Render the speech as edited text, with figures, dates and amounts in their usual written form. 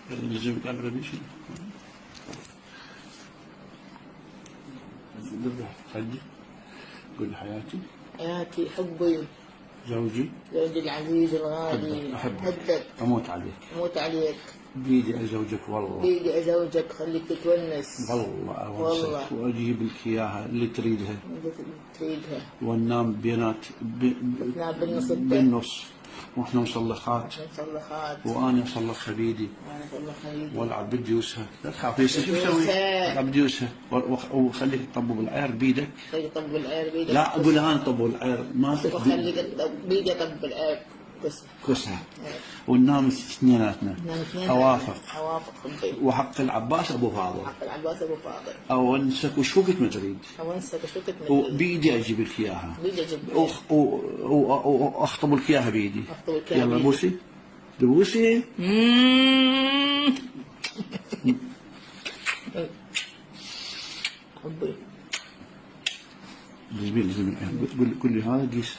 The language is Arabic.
لازم قال غبي شيء. حجي قول حياتي. حياتي، حبي، زوجي العزيز الغالي، أحبك أموت عليك. أموت عليك. بيدي أزوجك والله. بيدي أزوجك، خليك تتونس. والله أونسك وأجيب لك إياها اللي تريدها. وننام بالنص. واحنا مصلخات. وانا اصلخها بيدي. والعب بديوسها. لا تخافي شو مسوي؟ العب بديوسها وخليك تطبب العير بيدك. لا اقول انا طبب العير ما خليك بيدي اطبب العير كسها. وننام اثنيناتنا. اوافق. وحق العباس ابو فاضل. اونسك وشو قد ما تريد. وبيدي اجيب لك اياها. واخطب لك اياها بيدي. يلا بوسي. بوسي. حبي. قول لي هذا قيس.